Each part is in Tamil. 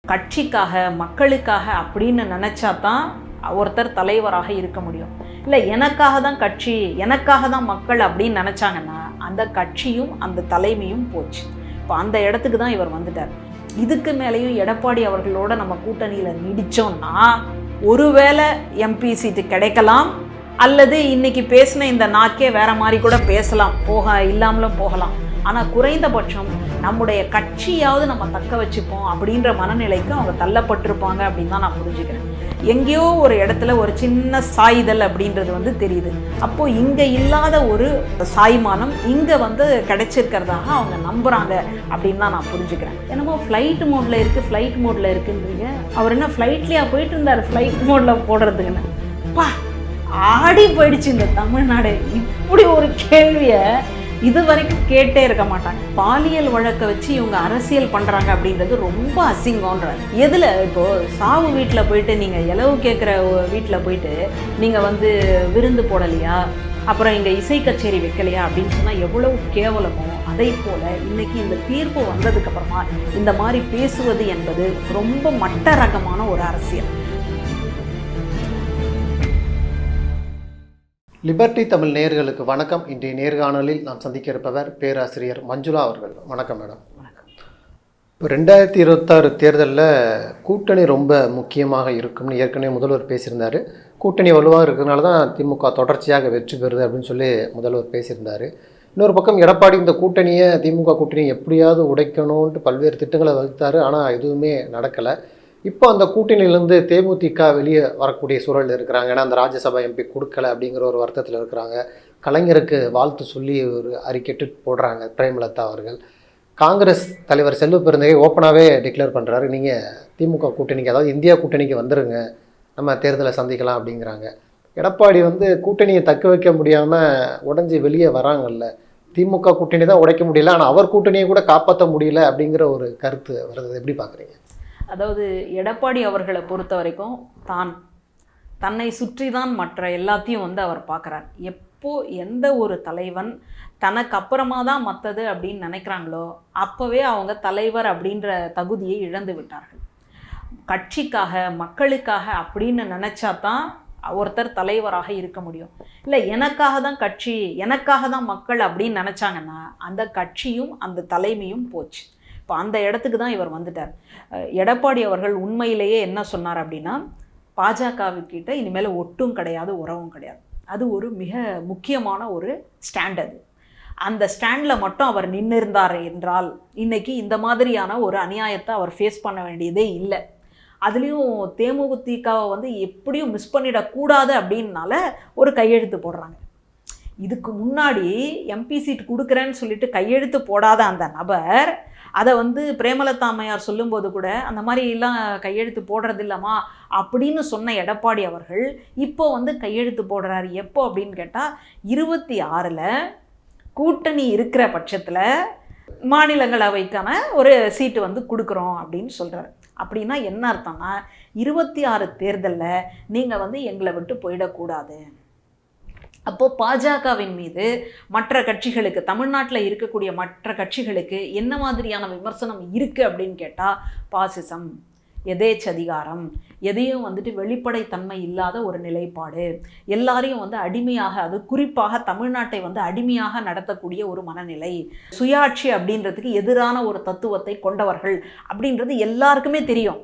கட்சிக்காக மக்களுக்காக அப்படின்னு நினச்சா தான் ஒருத்தர் தலைவராக இருக்க முடியும். இல்லை எனக்காக தான் கட்சி, எனக்காக தான் மக்கள் அப்படின்னு நினச்சாங்கன்னா அந்த கட்சியும் அந்த தலைமையும் போச்சு. இப்போ அந்த இடத்துக்கு தான் இவர் வந்துட்டார். இதுக்கு மேலேயும் எடப்பாடி அவர்களோட நம்ம கூட்டணியில் நீடித்தோம்னா ஒருவேளை எம்பி சீட்டு கிடைக்கலாம், அல்லது இன்னைக்கு பேசின இந்த நாக்கே வேற மாதிரி கூட பேசலாம், இல்லாமலும் போகலாம். ஆனால் குறைந்தபட்சம் நம்முடைய கட்சியாவது நம்ம தக்க வச்சுப்போம் அப்படின்ற மனநிலைக்கு அவங்க தள்ளப்பட்டிருப்பாங்க அப்படின்னு தான் நான் புரிஞ்சுக்கிறேன். எங்கேயோ ஒரு இடத்துல ஒரு சின்ன சாய்தல் அப்படின்றது தெரியுது. அப்போது இங்கே இல்லாத ஒரு சாய்மானம் இங்கே கிடைச்சிருக்கிறதாக அவங்க நம்புகிறாங்க அப்படின்னு தான் நான் புரிஞ்சுக்கிறேன். என்னமோ ஃப்ளைட் மோடில் இருக்குன்றீங்க. அவர் என்ன ஃப்ளைட்லேயா போயிட்டு இருந்தார் ஃப்ளைட் மோடில் போடுறதுக்குன்னு? பா, ஆடி போயிடுச்சு இந்த தமிழ்நாடு. இப்படி ஒரு கேள்வியை இது வரைக்கும் கேட்டே இருக்க மாட்டாங்க. பாலியல் வழக்கை வச்சு இவங்க அரசியல் பண்ணுறாங்க அப்படின்றது ரொம்ப அசிங்கம்ன்றாங்க. எதில் இப்போது சாவு வீட்டில் போயிட்டு நீங்கள் இலவு கேட்குற வீட்டில் போயிட்டு நீங்கள் விருந்து போடலையா, அப்புறம் இங்கே இசை கச்சேரி வைக்கலையா அப்படின்னு சொன்னால் எவ்வளவு கேவலமோ, அதை போல் இன்றைக்கி இந்த தீர்ப்பு வந்ததுக்கப்புறமா இந்த மாதிரி பேசுவது என்பது ரொம்ப மட்ட ரகமான ஒரு அரசியல். லிபர்டி தமிழ் நேயர்களுக்கு வணக்கம். இன்றைய நேர்காணலில் நாம் சந்திக்க இருப்பவர் பேராசிரியர் மஞ்சுளா அவர்கள். வணக்கம் மேடம். இப்போ 2026 தேர்தலில் கூட்டணி ரொம்ப முக்கியமாக இருக்கும்னு ஏற்கனவே முதல்வர் பேசியிருந்தார். கூட்டணி வலுவாக இருக்கிறதுனால தான் திமுக தொடர்ச்சியாக வெற்றி பெறுது அப்படின்னு சொல்லி முதல்வர் பேசியிருந்தார். இன்னொரு பக்கம் எடப்பாடி இந்த கூட்டணியை, திமுக கூட்டணியை எப்படியாவது உடைக்கணும்ன்ட்டு பல்வேறு திட்டங்களை வகுத்தார். ஆனால் எதுவுமே நடக்கலை. இப்போ அந்த கூட்டணியிலேருந்து தேமுதிக வெளியே வரக்கூடிய சூழல் இருக்கிறாங்க. ஏன்னா அந்த ராஜ்யசபா எம்பி கொடுக்கல அப்படிங்கிற ஒரு வருத்தத்தில் இருக்கிறாங்க. கலைஞருக்கு வாழ்த்து சொல்லி ஒரு அறிக்கைட்டு போடுறாங்க பிரேமலதா அவர்கள். காங்கிரஸ் தலைவர் செல்வ பெருந்தகை ஓப்பனாகவே டிக்ளேர் பண்ணுறாரு, நீங்கள் திமுக கூட்டணிக்கு, அதாவது இந்தியா கூட்டணிக்கு வந்துடுங்க, நம்ம தேர்தலை சந்திக்கலாம் அப்படிங்கிறாங்க. எடப்பாடி கூட்டணியை தக்க வைக்க முடியாமல் உடஞ்சி வெளியே வராங்கல்ல. திமுக கூட்டணி தான் உடைக்க முடியல, ஆனால் அவர் கூட்டணியை கூட காப்பாற்ற முடியல அப்படிங்கிற ஒரு கருத்து வருது. எப்படி பார்க்குறீங்க? அதாவது எடப்பாடி அவர்களை பொறுத்த வரைக்கும் தன்னை சுற்றி தான் மற்ற எல்லாத்தையும் அவர் பார்க்குறார். எப்போ எந்த ஒரு தலைவன் தனக்கு அப்புறமா தான் மற்றது அப்படின்னு நினைக்கிறாங்களோ அப்போவே அவங்க தலைவர் அப்படின்ற தகுதியை இழந்து விட்டார்கள். கட்சிக்காக மக்களுக்காக அப்படின்னு நினச்சா தான் ஒருத்தர் தலைவராக இருக்க முடியும். இல்லை எனக்காக தான் கட்சி, எனக்காக தான் மக்கள் அப்படின்னு நினச்சாங்கன்னா அந்த கட்சியும் அந்த தலைமையும் போச்சு. இப்போ அந்த இடத்துக்கு தான் இவர் வந்துட்டார். எடப்பாடி அவர்கள் உண்மையிலேயே என்ன சொன்னார் அப்படின்னா, பாஜகவுக்கிட்ட இனிமேல் ஒட்டும் கிடையாது, உறவும் கிடையாது. அது ஒரு மிக முக்கியமான ஒரு ஸ்டாண்ட். அந்த ஸ்டாண்டில் மட்டும் அவர் நின்று இருந்தார் என்றால் இன்றைக்கி இந்த மாதிரியான ஒரு அநியாயத்தை அவர் ஃபேஸ் பண்ண வேண்டியதே இல்லை. அதுலேயும் தேமுதிகவை எப்படியும் மிஸ் பண்ணிடக்கூடாது அப்படின்னால ஒரு கையெழுத்து போடுறாங்க. இதுக்கு முன்னாடி எம்பி சீட் கொடுக்குறேன்னு சொல்லிட்டு கையெழுத்து போடாத அந்த நபர் அதை பிரேமலதா அம்மையார் சொல்லும்போது கூட அந்த மாதிரிலாம் கையெழுத்து போடுறது இல்லைம்மா அப்படின்னு சொன்ன எடப்பாடி அவர்கள் இப்போ கையெழுத்து போடுறாரு. எப்போ அப்படின்னு கேட்டால் 26 கூட்டணி இருக்கிற பட்சத்தில் மாநிலங்களவைக்கான ஒரு சீட்டு கொடுக்குறோம் அப்படின்னு சொல்கிறார். அப்படின்னா என்ன அர்த்தம்னா 26 தேர்தலில் நீங்கள் எங்களை விட்டு போயிடக்கூடாது. அப்போது பாஜகவின் மீது மற்ற கட்சிகளுக்கு, தமிழ்நாட்டில் இருக்கக்கூடிய மற்ற கட்சிகளுக்கு என்ன மாதிரியான விமர்சனம் இருக்குது அப்படின்னு கேட்டால், பாசிசம், எதேச்சதிகாரம், எதையும் வெளிப்படைத்தன்மை இல்லாத ஒரு நிலைப்பாடு, எல்லாரையும் அடிமையாக, அது குறிப்பாக தமிழ்நாட்டை அடிமையாக நடத்தக்கூடிய ஒரு மனநிலை, சுயாட்சி அப்படின்றதுக்கு எதிரான ஒரு தத்துவத்தை கொண்டவர்கள் அப்படின்றது எல்லாருக்குமே தெரியும்.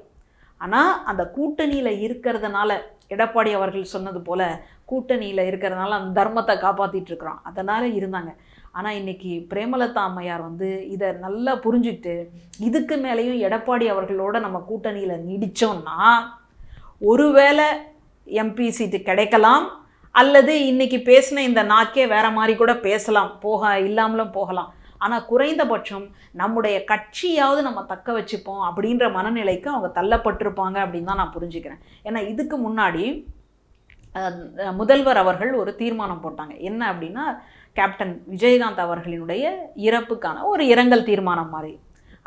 ஆனால் அந்த கூட்டணியில் இருக்கிறதுனால, எடப்பாடி அவர்கள் சொன்னது போல் கூட்டணியில் இருக்கிறதுனால அந்த தர்மத்தை காப்பாற்றிட்டு இருக்கிறோம், அதனால் இருந்தாங்க. ஆனால் இன்றைக்கி பிரேமலதா அம்மையார் இதை நல்லா புரிஞ்சுட்டு இதுக்கு மேலேயும் எடப்பாடி அவர்களோட நம்ம கூட்டணியில் நீடித்தோம்னா ஒருவேளை எம்பி சீட்டு கிடைக்கலாம், அல்லது இன்றைக்கி பேசின இந்த நாக்கே வேற மாதிரி கூட பேசலாம், இல்லாமலும் போகலாம். ஆனால் குறைந்தபட்சம் நம்முடைய கட்சியாவது நம்ம தக்க வச்சுப்போம் அப்படின்ற மனநிலைக்கு அவங்க தள்ளப்பட்டிருப்பாங்க அப்படின்னு தான் நான் புரிஞ்சுக்கிறேன். ஏன்னா இதுக்கு முன்னாடி முதல்வர் அவர்கள் ஒரு தீர்மானம் போட்டாங்க. என்ன அப்படின்னா, கேப்டன் விஜயகாந்த் அவர்களினுடைய இறப்புக்கான ஒரு இரங்கல் தீர்மானம் மாதிரி.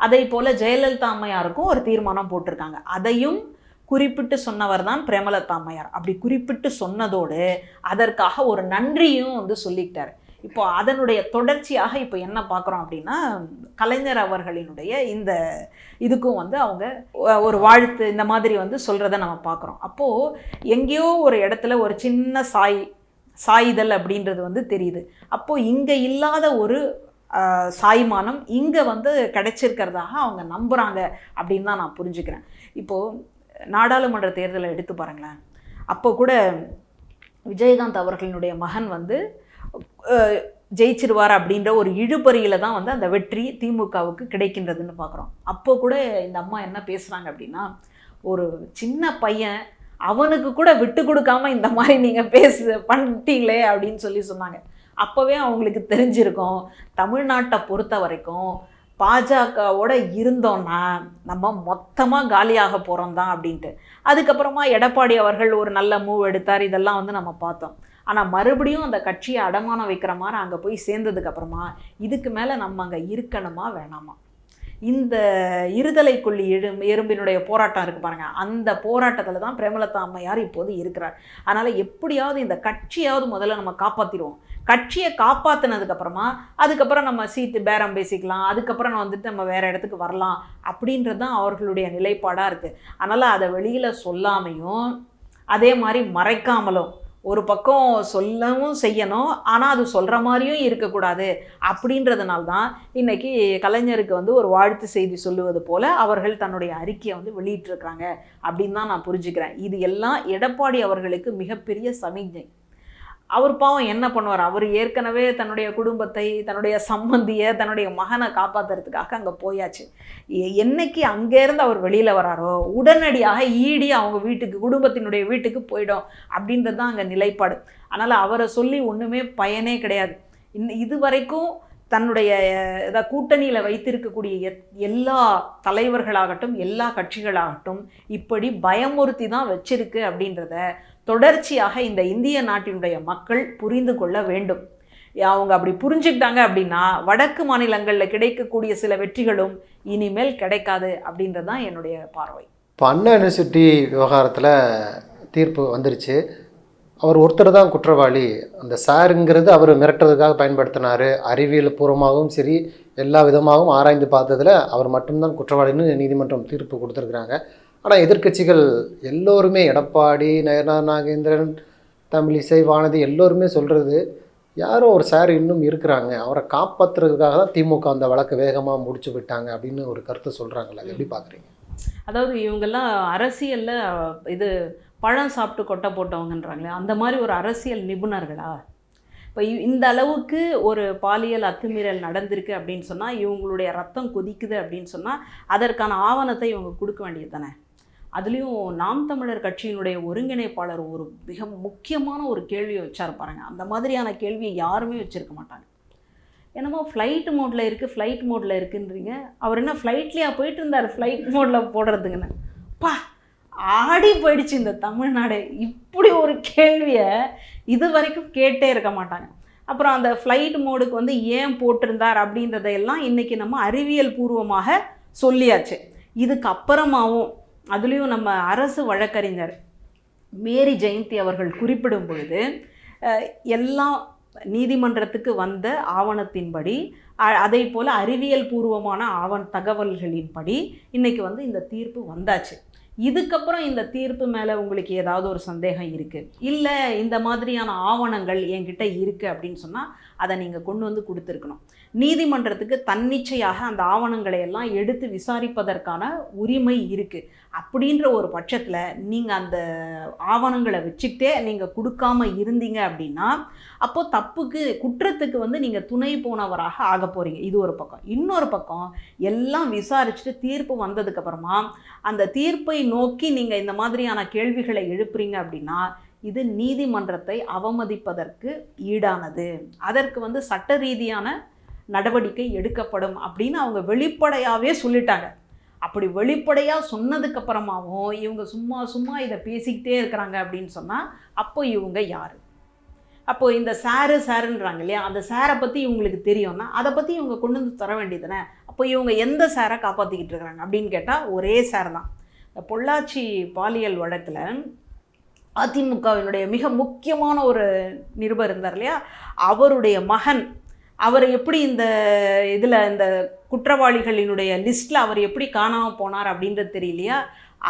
அதே போல் ஜெயலலிதா அம்மையாருக்கும் ஒரு தீர்மானம் போட்டிருக்காங்க. அதையும் குறிப்பிட்டு சொன்னவர் தான் பிரேமலதா அம்மையார். அப்படி குறிப்பிட்டு சொன்னதோடு அதற்காக ஒரு நன்றியும் சொல்லிக்கிட்டார். இப்போ அதனுடைய தொடர்ச்சியாக இப்போ என்ன பார்க்குறோம் அப்படின்னா, கலைஞர் அவர்களினுடைய இந்த இதுக்கும் வந்து அவங்க ஒரு வாழ்த்து இந்த மாதிரி வந்து சொல்கிறத நம்ம பார்க்குறோம். அப்போது எங்கேயோ ஒரு இடத்துல ஒரு சின்ன சாய்தல் அப்படின்றது வந்து தெரியுது. அப்போது இங்கே இல்லாத ஒரு சாய்மானம் இங்கே வந்து கிடைச்சிருக்கிறதாக அவங்க நம்புகிறாங்க அப்படின்னு தான் நான் புரிஞ்சுக்கிறேன். இப்போது நாடாளுமன்ற தேர்தலை எடுத்து பாருங்களேன். அப்போ கூட விஜயகாந்த் அவர்களினுடைய மகன் வந்து ஜெயிச்சிருவார் அப்படின்ற ஒரு இழுபறியில் தான் வந்து அந்த வெற்றி திமுகவுக்கு கிடைக்கின்றதுன்னு பார்க்குறோம். அப்போ கூட இந்த அம்மா என்ன பேசுகிறாங்க அப்படின்னா, ஒரு சின்ன பையன் அவனுக்கு கூட விட்டு கொடுக்காம இந்த மாதிரி நீங்கள் பண்ணிட்டீங்களே அப்படின்னு சொன்னாங்க. அப்போவே அவங்களுக்கு தெரிஞ்சிருக்கும், தமிழ்நாட்டை பொறுத்த வரைக்கும் பாஜகவோட இருந்தோன்னா நம்ம மொத்தமாக காலியாக போகிறோம் தான் அப்படின்ட்டு. அதுக்கப்புறமா எடப்பாடி அவர்கள் ஒரு நல்ல மூவ் எடுத்தார், இதெல்லாம் வந்து நம்ம பார்த்தோம். ஆனால் மறுபடியும் அந்த கட்சியை அடமானம் வைக்கிற மாதிரி அங்கே போய் சேர்ந்ததுக்கப்புறமா இதுக்கு மேலே நம்ம அங்கே இருக்கணுமா வேணாமா, இந்த இருதலைக்குள்ளி எறும்பினுடைய போராட்டம் இருக்குது பாருங்கள், அந்த போராட்டத்தில் தான் பிரேமலதா அம்மையார் இப்போது இருக்கிறார். அதனால் எப்படியாவது இந்த கட்சியாவது முதல்ல நம்ம காப்பாற்றிடுவோம். கட்சியை காப்பாற்றினதுக்கப்புறமா அதுக்கப்புறம் நம்ம சீட்டு பேரம் பேசிக்கலாம், அதுக்கப்புறம் வந்துட்டு நம்ம வேறு இடத்துக்கு வரலாம் அப்படின்றது தான் அவர்களுடைய நிலைப்பாடாக இருக்குது. அதனால் அதை வெளியில் சொல்லாமையும் அதே மாதிரி மறைக்காமலும் ஒரு பக்கம் சொல்லவும் செய்யணும், ஆனால் அது சொல்கிற மாதிரியும் இருக்கக்கூடாது. அப்படின்றதுனால தான் இன்றைக்கி கலைஞருக்கு வந்து ஒரு வாழ்த்து செய்தி சொல்லுவது போல் அவர்கள் தன்னுடைய அறிக்கையை வந்து வெளியிட்டிருக்கிறாங்க அப்படின்னு தான் நான் புரிஞ்சுக்கிறேன். இது எல்லாம் எடப்பாடி அவர்களுக்கு மிகப்பெரிய சமிக்ஞை. அவர் பாவம் என்ன பண்ணுவார், அவர் ஏற்கனவே தன்னுடைய குடும்பத்தை, தன்னுடைய சம்பந்தியை, தன்னுடைய மகனை காப்பாற்றுறதுக்காக அங்கே போயாச்சு. என்னைக்கு அங்கேருந்து அவர் வெளியில் வராரோ உடனடியாக ஈடி அவங்க வீட்டுக்கு, குடும்பத்தினுடைய வீட்டுக்கு போயிடும் அப்படின்றது தான் அங்கே நிலைப்பாடு. அதனால் அவரை சொல்லி ஒன்றுமே பயனே கிடையாது. இது வரைக்கும் தன்னுடைய கூட்டணியில் வைத்திருக்கக்கூடிய எல்லா தலைவர்களாகட்டும் எல்லா கட்சிகளாகட்டும் இப்படி பயமுறுத்தி தான் வச்சிருக்கு அப்படின்றத தொடர்ச்சியாக இந்த இந்திய நாட்டினுடைய மக்கள் புரிந்து கொள்ள வேண்டும். அவங்க அப்படி புரிஞ்சுக்கிட்டாங்க அப்படின்னா வடக்கு மாநிலங்களில் கிடைக்கக்கூடிய சில வெற்றிகளும் இனிமேல் கிடைக்காது அப்படின்றது தான் என்னுடைய பார்வை. இப்போ அண்ணா யூனிவர்சிட்டி விவகாரத்தில் தீர்ப்பு வந்துருச்சு. அவர் ஒருத்தர் தான் குற்றவாளி. அந்த சாருங்கிறது அவர் மிரட்டுறதுக்காக பயன்படுத்தினார். அறிவியல் பூர்வமாகவும் சரி எல்லா விதமாகவும் ஆராய்ந்து பார்த்ததில் அவர் மட்டும்தான் குற்றவாளின்னு நீதிமன்றம் தீர்ப்பு கொடுத்துருக்குறாங்க. ஆனால் எதிர்க்கட்சிகள் எல்லோருமே, எடப்பாடி, நயனா நாகேந்திரன், தமிழிசை, வானதி எல்லோருமே சொல்கிறது, யாரோ ஒரு சார் இன்னும் இருக்கிறாங்க, அவரை காப்பாற்றுறதுக்காக தான் திமுக அந்த வழக்கை வேகமாக முடிச்சு விட்டாங்க அப்படின்னு ஒரு கருத்தை சொல்கிறாங்களே, எப்படி பார்க்குறீங்க? அதாவது இவங்கெல்லாம் அரசியலில் இது பழம் சாப்பிட்டு கொட்டை போட்டவங்கன்றாங்களே, அந்த மாதிரி ஒரு அரசியல் நிபுணர்களா? இப்போ இந்த அளவுக்கு ஒரு பாலியல் அத்துமீறல் நடந்திருக்கு அப்படின்னு சொன்னால், இவங்களுடைய ரத்தம் கொதிக்குது அப்படின்னு சொன்னால் அதற்கான ஆவணத்தை இவங்க கொடுக்க வேண்டியது தானே. அதுலேயும் நாம் தமிழர் கட்சியினுடைய ஒருங்கிணைப்பாளர் ஒரு மிக முக்கியமான ஒரு கேள்வியை வச்சார் பாருங்க. அந்த மாதிரியான கேள்வியை யாருமே வச்சுருக்க மாட்டாங்க. என்னமோ ஃப்ளைட் மோடில் இருக்குது, ஃப்ளைட் மோடில் இருக்குன்றீங்க. அவர் என்ன ஃப்ளைட்லேயா போயிட்டு இருந்தார் ஃப்ளைட் மோடில் போடுறதுங்கன்னு? பா, ஆடி போயிடுச்சு இந்த தமிழ்நாடு. இப்படி ஒரு கேள்வியை இது வரைக்கும் கேட்டே இருக்க மாட்டாங்க. அப்புறம் அந்த ஃப்ளைட் மோடுக்கு வந்து ஏன் போட்டிருந்தார் அப்படின்றதையெல்லாம் இன்றைக்கி நம்ம அறிவியல் பூர்வமாக சொல்லியாச்சு. இதுக்கு அப்புறமாவும் அதுலேயும் நம்ம அரசு வழக்கறிஞர் மேரி ஜெயந்தி அவர்கள் குறிப்பிடும் பொழுது எல்லாம் நீதிமன்றத்துக்கு வந்த ஆவணத்தின்படி, அதை போல் அறிவியல் பூர்வமான தகவல்களின்படி இன்றைக்கி வந்து இந்த தீர்ப்பு வந்தாச்சு. இதுக்கப்புறம் இந்த தீர்ப்பு மேலே உங்களுக்கு ஏதாவது ஒரு சந்தேகம் இருக்குது, இல்லை இந்த மாதிரியான ஆவணங்கள் என்கிட்ட இருக்குது அப்படின்னு சொன்னால் அதை நீங்கள் கொண்டு வந்து கொடுத்துருக்கணும். நீதிமன்றத்துக்கு தன்னிச்சையாக அந்த ஆவணங்களை எல்லாம் எடுத்து விசாரிப்பதற்கான உரிமை இருக்குது. அப்படின்ற ஒரு பட்சத்தில் நீங்கள் அந்த ஆவணங்களை வச்சுக்கிட்டே நீங்கள் கொடுக்காம இருந்தீங்க அப்படின்னா அப்போது குற்றத்துக்கு வந்து நீங்கள் துணை போனவராக ஆக போகிறீங்க. இது ஒரு பக்கம். இன்னொரு பக்கம் எல்லாம் விசாரிச்சுட்டு தீர்ப்பு வந்ததுக்கப்புறமா அந்த தீர்ப்பை நோக்கி நீங்கள் இந்த மாதிரியான கேள்விகளை எழுப்புறீங்க அப்படின்னா இது நீதிமன்றத்தை அவமதிப்பதற்கு ஈடானது. அதற்கு வந்து சட்ட ரீதியான நடவடிக்கை எடுக்கப்படும் அப்படின்னு அவங்க வெளிப்படையாகவே சொல்லிட்டாங்க. அப்படி வெளிப்படையாக சொன்னதுக்கப்புறமாவும் இவங்க சும்மா இதை பேசிக்கிட்டே இருக்கிறாங்க அப்படின்னு சொன்னால் அப்போ இவங்க யார்? அப்போது இந்த சாருன்றாங்க இல்லையா, அந்த சாரை பற்றி இவங்களுக்கு தெரியும்னா அதை பற்றி இவங்க கொண்டு வந்து தர வேண்டியதுதானே. அப்போ இவங்க எந்த சாரை காப்பாற்றிக்கிட்டு இருக்கிறாங்க அப்படின்னு கேட்டால் ஒரே சார் தான். இந்த பொள்ளாச்சி பாலியல் வழக்கில் அதிமுகவினுடைய மிக முக்கியமான ஒரு நிருபர் இருந்தார் இல்லையா, அவருடைய மகன், அவர் எப்படி இந்த இதில் இந்த குற்றவாளிகளினுடைய லிஸ்ட்டில் அவர் எப்படி காணாமல் போனார் அப்படின்றது தெரியலையா,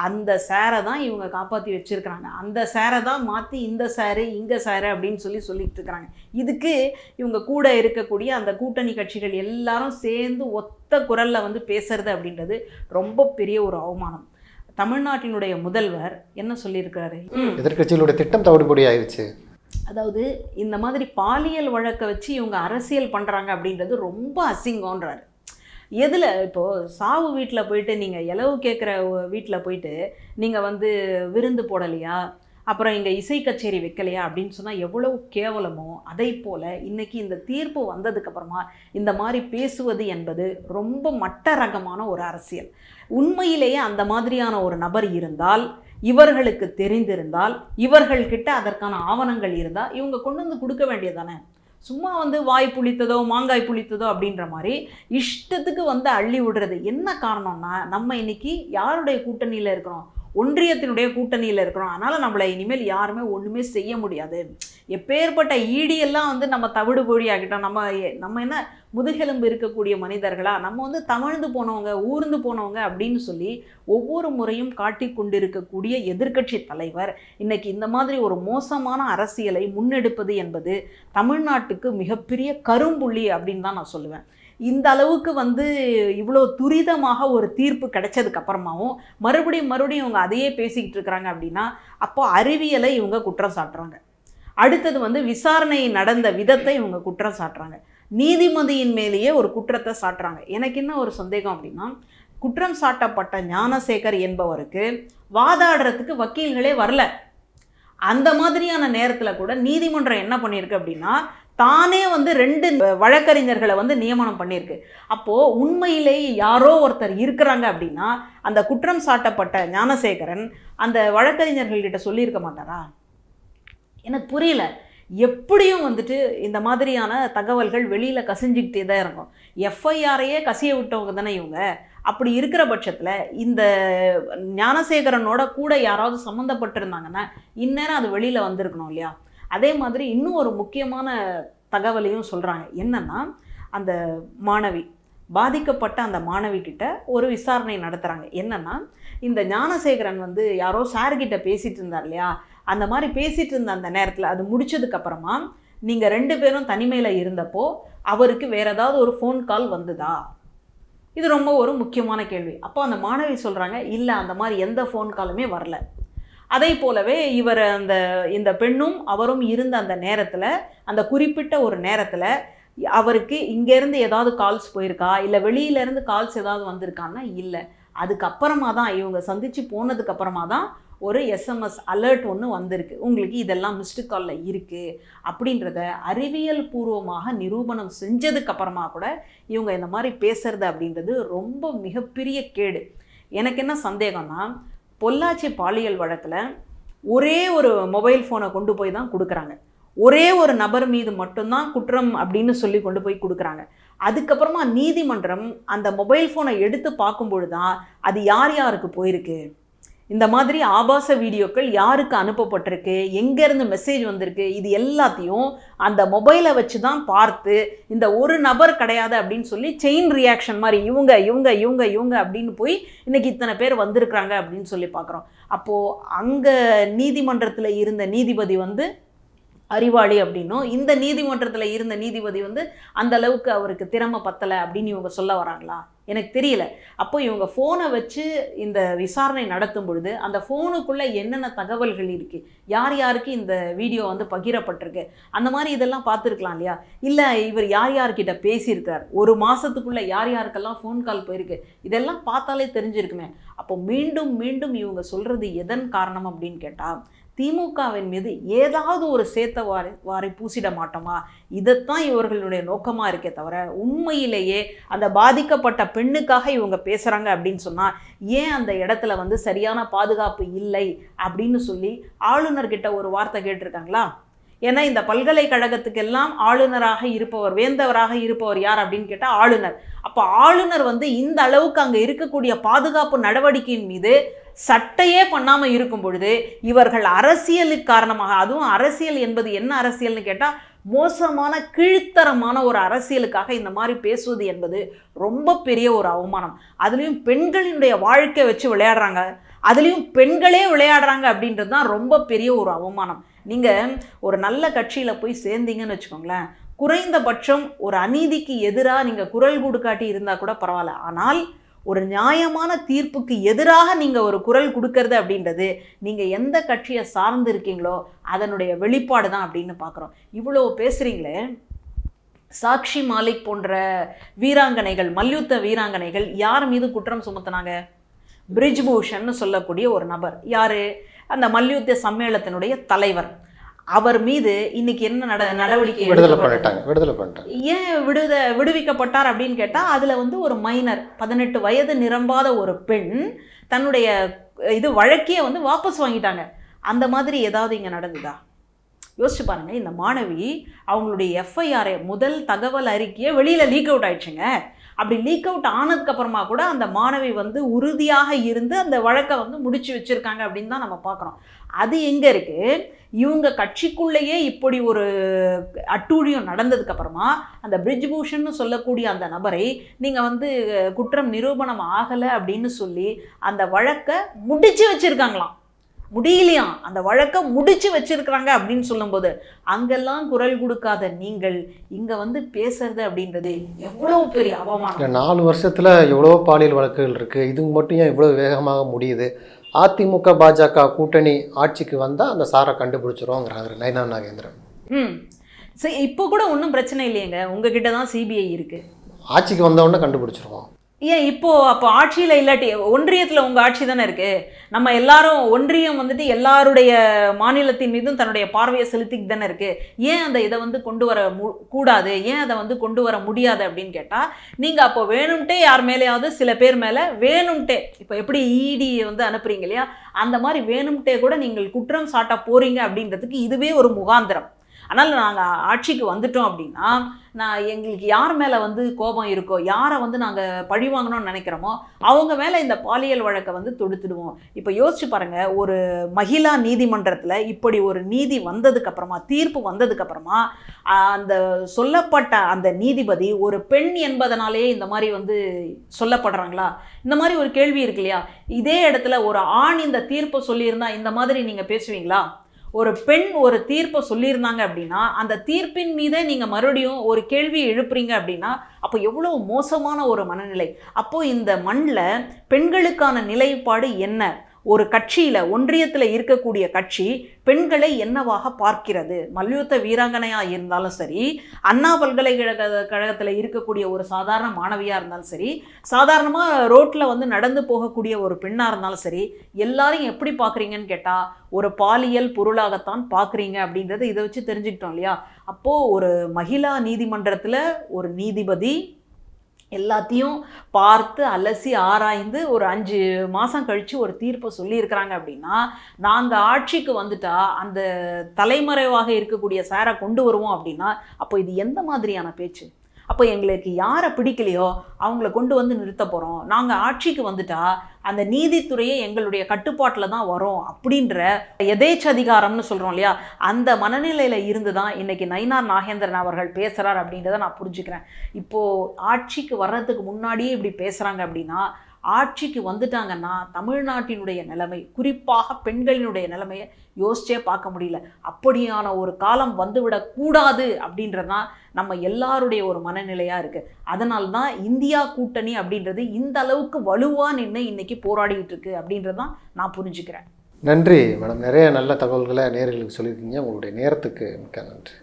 அந்த சேரை தான் இவங்க காப்பாற்றி வச்சுருக்கிறாங்க. அந்த சேரை தான் மாற்றி இந்த சேரு இங்கே சேரு அப்படின்னு சொல்லிட்டு இருக்கிறாங்க. இதுக்கு இவங்க கூட இருக்கக்கூடிய அந்த கூட்டணி கட்சிகள் எல்லாரும் சேர்ந்து ஒத்த குரலில் வந்து பேசுறது அப்படின்றது ரொம்ப பெரிய ஒரு அவமானம். தமிழ்நாட்டினுடைய முதல்வர் என்ன சொல்லியிருக்கிறாரு, எதிர்க்கட்சிகளுடைய திட்டம் தவிடுபடி ஆயிடுச்சு. அதாவது இந்த மாதிரி பாலியல் வழக்கை வச்சு இவங்க அரசியல் பண்ணுறாங்க அப்படின்றது ரொம்ப அசிங்கன்றாரு. எதில் இப்போது சாவு வீட்டில் போயிட்டு நீங்கள் இலவு கேட்குற வீட்டில் போயிட்டு நீங்கள் வந்து விருந்து போடலையா, அப்புறம் இங்கே இசை கச்சேரி வைக்கலையா அப்படின்னு சொன்னால் எவ்வளவு கேவலமோ, அதை போல் இன்றைக்கி இந்த தீர்ப்பு வந்ததுக்கப்புறமா இந்த மாதிரி பேசுவது என்பது ரொம்ப மட்ட ரகமான ஒரு அரசியல். உண்மையிலேயே அந்த மாதிரியான ஒரு நபர் இருந்தால், இவர்களுக்கு தெரிந்திருந்தால், இவர்கள்கிட்ட அதற்கான ஆவணங்கள் இருந்தால் இவங்க கொண்டு வந்து கொடுக்க வேண்டியதானே. சும்மா வந்து வாய் புளித்ததோ மாங்காய் புளித்ததோ அப்படின்ற மாதிரி இஷ்டத்துக்கு வந்து அள்ளி விடுறது. என்ன காரணம்னா, நம்ம இன்னைக்கு யாருடைய கூட்டணியில் இருக்கிறோம், ஒன்றியத்தினுடைய கூட்டணியில் இருக்கிறோம். அதனால் நம்மளை இனிமேல் யாருமே ஒன்றுமே செய்ய முடியாது. எப்பேற்பட்ட ஈடியெல்லாம் வந்து நம்ம தவிடு பொழி ஆகிட்டோம். நம்ம என்ன முதுகெலும்பு இருக்கக்கூடிய மனிதர்களா, நம்ம வந்து தமிழ்ந்து போனவங்க ஊர்ந்து போனவங்க அப்படின்னு சொல்லி ஒவ்வொரு முறையும் காட்டி கொண்டிருக்கக்கூடிய எதிர்க்கட்சி தலைவர் இன்னைக்கு இந்த மாதிரி ஒரு மோசமான அரசியலை முன்னெடுப்பது என்பது தமிழ்நாட்டுக்கு மிகப்பெரிய கரும்புள்ளி அப்படின்னு தான் நான் சொல்லுவேன். இந்த அளவுக்கு வந்து இவ்வளோ துரிதமாக ஒரு தீர்ப்பு கிடைச்சதுக்கு அப்புறமாவும் மறுபடியும் இவங்க அதையே பேசிக்கிட்டு இருக்கிறாங்க அப்படின்னா, அப்போ அறிவியலை இவங்க குற்றம் சாட்டுறாங்க. அடுத்தது வந்து விசாரணை நடந்த விதத்தை இவங்க குற்றம் சாட்டுறாங்க. நீதிமதியின் மேலேயே ஒரு குற்றத்தை சாட்டுறாங்க. எனக்கு என்ன ஒரு சந்தேகம் அப்படின்னா, குற்றம் சாட்டப்பட்ட ஞானசேகர் என்பவருக்கு வாதாடுறதுக்கு வக்கீல்களே வரல. அந்த மாதிரியான நேரத்தில் கூட நீதிமன்றம் என்ன பண்ணியிருக்கு அப்படின்னா, தானே வந்து 2 வழக்கறிஞர்களை வந்து நியமனம் பண்ணியிருக்கு. அப்போது உண்மையிலேயே யாரோ ஒருத்தர் இருக்கிறாங்க அப்படின்னா, அந்த குற்றம் சாட்டப்பட்ட ஞானசேகரன் அந்த வழக்கறிஞர்கள்கிட்ட சொல்லியிருக்க மாட்டாரா? எனக்கு புரியல. எப்படியும் வந்துட்டு இந்த மாதிரியான தகவல்கள் வெளியில் கசிஞ்சிக்கிட்டே தான் இருக்கும். எஃப்ஐஆரையே கசிய விட்டவங்க தானே இவங்க. அப்படி இருக்கிற பட்சத்தில் இந்த ஞானசேகரனோட கூட யாராவது சம்மந்தப்பட்டிருந்தாங்கன்னா இந்நேரம் அது வெளியில் வந்திருக்கணும் இல்லையா? அதே மாதிரி இன்னும் ஒரு முக்கியமான தகவலையும் சொல்கிறாங்க. என்னென்னா, அந்த மாணவி, பாதிக்கப்பட்ட அந்த மாணவி கிட்ட ஒரு விசாரணை நடத்துகிறாங்க. என்னென்னா, இந்த ஞானசேகரன் வந்து யாரோ சார்கிட்ட பேசிகிட்டு இருந்தார் இல்லையா, அந்த மாதிரி பேசிகிட்டு இருந்த அந்த நேரத்தில் அது முடிச்சதுக்கப்புறமா நீங்கள் 2 பேரும் தனிமையில் இருந்தப்போ அவருக்கு வேறு ஏதாவது ஒரு ஃபோன் கால் வந்ததா? இது ரொம்ப ஒரு முக்கியமான கேள்வி. அப்போ அந்த மாணவி சொல்கிறாங்க, இல்லை அந்த மாதிரி எந்த ஃபோன் காலுமே வரல. அதை போலவே இவர் இந்த பெண்ணும் அவரும் இருந்த அந்த நேரத்தில், அந்த குறிப்பிட்ட ஒரு நேரத்தில் அவருக்கு இங்கேருந்து ஏதாவது கால்ஸ் போயிருக்கா, இல்லை வெளியிலேருந்து கால்ஸ் ஏதாவது வந்திருக்கான்னா இல்லை. அதுக்கப்புறமா தான் இவங்க சந்தித்து போனதுக்கப்புறமா தான் ஒரு எஸ்எம்எஸ் அலர்ட் ஒன்று வந்திருக்கு, உங்களுக்கு இதெல்லாம் மிஸ்டு காலில் இருக்குது அப்படின்றத அறிவியல் பூர்வமாக நிரூபணம் செஞ்சதுக்கப்புறமா கூட இவங்க இந்த மாதிரி பேசுறது அப்படின்றது ரொம்ப மிகப்பெரிய கேடு. எனக்கு என்ன சந்தேகம்னா, பொள்ளாச்சி பாலியல் வழக்கில் ஒரே ஒரு மொபைல் ஃபோனை கொண்டு போய் தான் கொடுக்குறாங்க. ஒரே ஒரு நபர் மீது மட்டும்தான் குற்றம் அப்படின்னு சொல்லி கொண்டு போய் கொடுக்குறாங்க. அதுக்கப்புறமா நீதிமன்றம் அந்த மொபைல் ஃபோனை எடுத்து பார்க்கும்பொழுது தான் அது யார் யாருக்கு போயிருக்கு, இந்த மாதிரி ஆபாச வீடியோக்கள் யாருக்கு அனுப்பப்பட்டிருக்கு, எங்கேருந்து மெசேஜ் வந்திருக்கு, இது எல்லாத்தையும் அந்த மொபைலை வச்சு தான் பார்த்து இந்த ஒரு நபர் கிடையாது அப்படின்னு சொல்லி செயின் ரியாக்ஷன் மாதிரி இவங்க இவங்க இவங்க இவங்க அப்படின்னு போய் இன்றைக்கி இத்தனை பேர் வந்திருக்கிறாங்க அப்படின்னு சொல்லி பார்க்குறோம். அப்போது அங்கே நீதிமன்றத்தில் இருந்த நீதிபதி வந்து அறிவாளி அப்படின்னும், இந்த நீதிமன்றத்தில் இருந்த நீதிபதி வந்து அந்த அளவுக்கு அவருக்கு திறமை பத்தலை அப்படின்னு இவங்க சொல்ல வராங்களா? எனக்கு தெரியல. அப்போ இவங்க ஃபோனை வச்சு இந்த விசாரணை நடத்தும் பொழுது அந்த ஃபோனுக்குள்ளே என்னென்ன தகவல்கள் இருக்குது, யார் யாருக்கு இந்த வீடியோ வந்து பகிரப்பட்டிருக்கு, அந்த மாதிரி இதெல்லாம் பார்த்துருக்கலாம் இல்லையா? இல்லை இவர் யார் யார்கிட்ட பேசியிருக்கார், ஒரு மாதத்துக்குள்ளே யார் யாருக்கெல்லாம் ஃபோன் கால் போயிருக்கு, இதெல்லாம் பார்த்தாலே தெரிஞ்சிருக்குமே. அப்போ மீண்டும் மீண்டும் இவங்க சொல்கிறது எதன் காரணம் அப்படின்னு கேட்டால், திமுகவின் மீது ஏதாவது ஒரு சேத்த வாரி பூசிட மாட்டோமா, இதைத்தான் இவர்களுடைய நோக்கமாக இருக்கே தவிர உண்மையிலேயே அந்த பாதிக்கப்பட்ட பெண்ணுக்காக இவங்க பேசுகிறாங்க அப்படின்னு சொன்னால் ஏன் அந்த இடத்துல வந்து சரியான பாதுகாப்பு இல்லை அப்படின்னு சொல்லி ஆளுநர்கிட்ட ஒரு வார்த்தை கேட்டிருக்காங்களா? ஏன்னா இந்த பல்கலைக்கழகத்துக்கெல்லாம் ஆளுநராக இருப்பவர், வேந்தவராக இருப்பவர் யார் அப்படின்னு கேட்டால் ஆளுநர். அப்போ ஆளுநர் வந்து இந்த அளவுக்கு அங்கே இருக்கக்கூடிய பாதுகாப்பு நடவடிக்கையின் மீது சட்டையே பண்ணாமல் இருக்கும் பொழுது இவர்கள் அரசியலுக்கு காரணமாக, அதுவும் அரசியல் என்பது என்ன அரசியல்னு கேட்டால் மோசமான கீழ்த்தரமான ஒரு அரசியலுக்காக இந்த மாதிரி பேசுவது என்பது ரொம்ப பெரிய ஒரு அவமானம். அதுலேயும் பெண்களினுடைய வாழ்க்கை வச்சு விளையாடுறாங்க, அதுலேயும் பெண்களே விளையாடுறாங்க அப்படின்றது தான் ரொம்ப பெரிய ஒரு அவமானம். நீங்கள் ஒரு நல்ல கட்சியில் போய் சேர்ந்தீங்கன்னு வச்சுக்கோங்களேன், குறைந்தபட்சம் ஒரு அநீதிக்கு எதிராக நீங்கள் குரல் கொடுக்காட்டி இருந்தால் கூட பரவாயில்ல. ஆனால் ஒரு நியாயமான தீர்ப்புக்கு எதிராக நீங்கள் ஒரு குரல் கொடுக்கறது அப்படின்றது நீங்கள் எந்த கட்சியை சார்ந்து இருக்கீங்களோ அதனுடைய வெளிப்பாடு தான் அப்படின்னு பார்க்குறோம். இவ்வளோ பேசுகிறீங்களே, சாக்ஷி மாலிக் போன்ற வீராங்கனைகள், மல்யுத்த வீராங்கனைகள் யார் மீது குற்றம் சுமத்தினாங்க? பிரிஜ்பூஷன் சொல்லக்கூடிய ஒரு நபர். யார்? அந்த மல்யுத்த சம்மேளனத்தினுடைய தலைவர். அவர் மீது இன்னைக்கு என்ன நடவடிக்கை விடுதலை பண்ணிட்டாங்க. ஏன் விடுவிக்கப்பட்டார் அப்படின்னு கேட்டால், அதில் வந்து ஒரு மைனர், 18 வயது நிரம்பாத ஒரு பெண் தன்னுடைய வழக்கையே வந்து வாபஸ் வாங்கிட்டாங்க. அந்த மாதிரி ஏதாவது இங்கே நடந்துதா? யோசிச்சு பாருங்கள். இந்த மாணவி அவங்களுடைய எஃப்ஐஆரை, முதல் தகவல் அறிக்கையை வெளியில் லீக் அவுட் ஆயிடுச்சுங்க. அப்படி லீக் அவுட் ஆனதுக்கப்புறமா கூட அந்த மாணவி வந்து உறுதியாக இருந்து அந்த வழக்கை வந்து முடிச்சு வச்சுருக்காங்க அப்படின்னு தான் நம்ம பார்க்குறோம். அது எங்கே இருக்குது? இவங்க கட்சிக்குள்ளேயே இப்படி ஒரு அட்டூழியம் நடந்ததுக்கப்புறமா அந்த பிரிஜ்பூஷன் சொல்லக்கூடிய அந்த நபரை நீங்கள் வந்து குற்றம் நிரூபணம் ஆகலை அப்படின்னு சொல்லி அந்த வழக்கை முடிச்சு வச்சுருக்காங்களாம். முடியலையாம், அந்த வழக்கை முடிச்சு வச்சிருக்கிறாங்க அப்படின்னு சொல்லும்போது அங்கெல்லாம் குரல் கொடுக்காத நீங்கள் இங்கே வந்து பேசுறது அப்படின்றது எவ்வளோ பெரிய அவமானம். 4 வருஷத்தில் எவ்வளோ பாலியல் வழக்குகள் இருக்குது, இது மட்டும் ஏன் இவ்வளோ வேகமாக முடியுது? அதிமுக பாஜக கூட்டணி ஆட்சிக்கு வந்தால் அந்த சாரை கண்டுபிடிச்சிருவோங்கிறாரு நயினார் நாகேந்திரன். சரி, இப்போ கூட ஒன்றும் பிரச்சனை இல்லையேங்க, உங்ககிட்ட தான் சிபிஐ இருக்குது. ஆட்சிக்கு வந்தவொடனே கண்டுபிடிச்சிருவோம். ஏன் அப்போ ஆட்சியில் இல்லாட்டி, ஒன்றியத்தில் உங்கள் ஆட்சி தானே இருக்குது. நம்ம எல்லாரும் ஒன்றியம் வந்துட்டு எல்லாருடைய மாநிலத்தின் மீதும் தன்னுடைய பார்வையை செலுத்திட்டு தானே இருக்குது. ஏன் அந்த இதை வந்து கொண்டு வர கூடாது, ஏன் அதை வந்து கொண்டு வர முடியாது அப்படின்னு கேட்டால், நீங்கள் அப்போ வேணும்ட்டே யார் மேலேயாவது சில பேர் மேலே வேணும்ட்டே, இப்போ எப்படி இடி வந்து அனுப்புறீங்க இல்லையா, அந்த மாதிரி வேணும்ட்டே கூட நீங்கள் குற்றம் சாட்ட போகிறீங்க அப்படின்றதுக்கு இதுவே ஒரு முகாந்திரம். ஆனால் நாங்கள் ஆட்சிக்கு வந்துட்டோம் அப்படின்னா, எங்களுக்கு யார் மேலே வந்து கோபம் இருக்கோ, யாரை வந்து நாங்கள் பழி வாங்கணும்னு நினைக்கிறோமோ அவங்க மேலே இந்த பாலியல் வழக்கை வந்து தொடுத்துடுவோம். இப்போ யோசிச்சு பாருங்கள், ஒரு மகிழா நீதிமன்றத்தில் இப்படி ஒரு நீதி வந்ததுக்கப்புறமா, தீர்ப்பு வந்ததுக்கப்புறமா, அந்த சொல்லப்பட்ட அந்த நீதிபதி ஒரு பெண் என்பதனாலே இந்த மாதிரி வந்து சொல்லப்படுறாங்களா? இந்த மாதிரி ஒரு கேள்வி இருக்கு இல்லையா? இதே இடத்துல ஒரு ஆண் இந்த தீர்ப்பை சொல்லியிருந்தா இந்த மாதிரி நீங்கள் பேசுவீங்களா? ஒரு பெண் ஒரு தீர்ப்பை சொல்லியிருந்தாங்க அப்படின்னா அந்த தீர்ப்பின் மீதே நீங்கள் மறுபடியும் ஒரு கேள்வி எழுப்புறீங்க அப்படின்னா அப்போ எவ்வளோ மோசமான ஒரு மனநிலை. அப்போது இந்த மண்ணில் பெண்களுக்கான நிலைப்பாடு என்ன? ஒரு கட்சியில், ஒன்றியத்தில் இருக்கக்கூடிய கட்சி பெண்களை என்னவாக பார்க்கிறது? மல்யுத்த வீராங்கனையாக இருந்தாலும் சரி, அண்ணா பல்கலைக்கழகத்தில் இருக்கக்கூடிய ஒரு சாதாரண மாணவியாக இருந்தாலும் சரி, சாதாரணமாக ரோட்டில் வந்து நடந்து போகக்கூடிய ஒரு பெண்ணாக இருந்தாலும் சரி, எல்லாரையும் எப்படி பார்க்குறீங்கன்னு கேட்டால் ஒரு பாலியல் பொருளாகத்தான் பார்க்குறீங்க அப்படின்றத இதை வச்சு தெரிஞ்சுக்கிட்டோம் இல்லையா? அப்போது ஒரு மகிழா நீதிமன்றத்தில் ஒரு நீதிபதி எல்லாத்தையும் பார்த்து அலசி ஆராய்ந்து ஒரு 5 மாதம் கழித்து ஒரு தீர்ப்பை சொல்லியிருக்கிறாங்க அப்படின்னா, நாங்கள் ஆட்சிக்கு வந்துட்டா அந்த தலைமறைவாக இருக்கக்கூடிய சாரை கொண்டு வருவோம் அப்படின்னா அப்போ இது எந்த மாதிரியான பேச்சு? அப்போ எங்களுக்கு யாரை பிடிக்கலையோ அவங்கள கொண்டு வந்து நிறுத்த போகிறோம், நாங்கள் ஆட்சிக்கு வந்துட்டா அந்த நீதித்துறையே எங்களுடைய கட்டுப்பாட்டில் தான் வரும் அப்படின்ற எதேச்சதிகாரம்னு சொல்கிறோம் இல்லையா, அந்த மனநிலையில் இருந்து தான் இன்றைக்கி நயினார் நாகேந்திரன் அவர்கள் பேசுகிறார் அப்படின்றத நான் புரிஞ்சுக்கிறேன். இப்போது ஆட்சிக்கு வர்றதுக்கு முன்னாடியே இப்படி பேசுகிறாங்க அப்படின்னா, ஆட்சிக்கு வந்துட்டாங்கன்னா தமிழ்நாட்டினுடைய நிலைமை, குறிப்பாக பெண்களினுடைய நிலைமையை யோசிச்சே பார்க்க முடியல. அப்படியான ஒரு காலம் வந்துவிடக்கூடாது அப்படின்றதான் நம்ம எல்லாருடைய ஒரு மனநிலையாக இருக்குது. அதனால்தான் இந்தியா கூட்டணி அப்படின்றது இந்த அளவுக்கு வலுவாக நின்று இன்றைக்கி போராடிக்கிட்டு இருக்கு அப்படின்றதான் நான் புரிஞ்சுக்கிறேன். நன்றி மேடம், நிறைய நல்ல தகவல்களை நேயர்களுக்கு சொல்லியிருக்கீங்க. உங்களுடைய நேரத்துக்கு மிக்க நன்றி.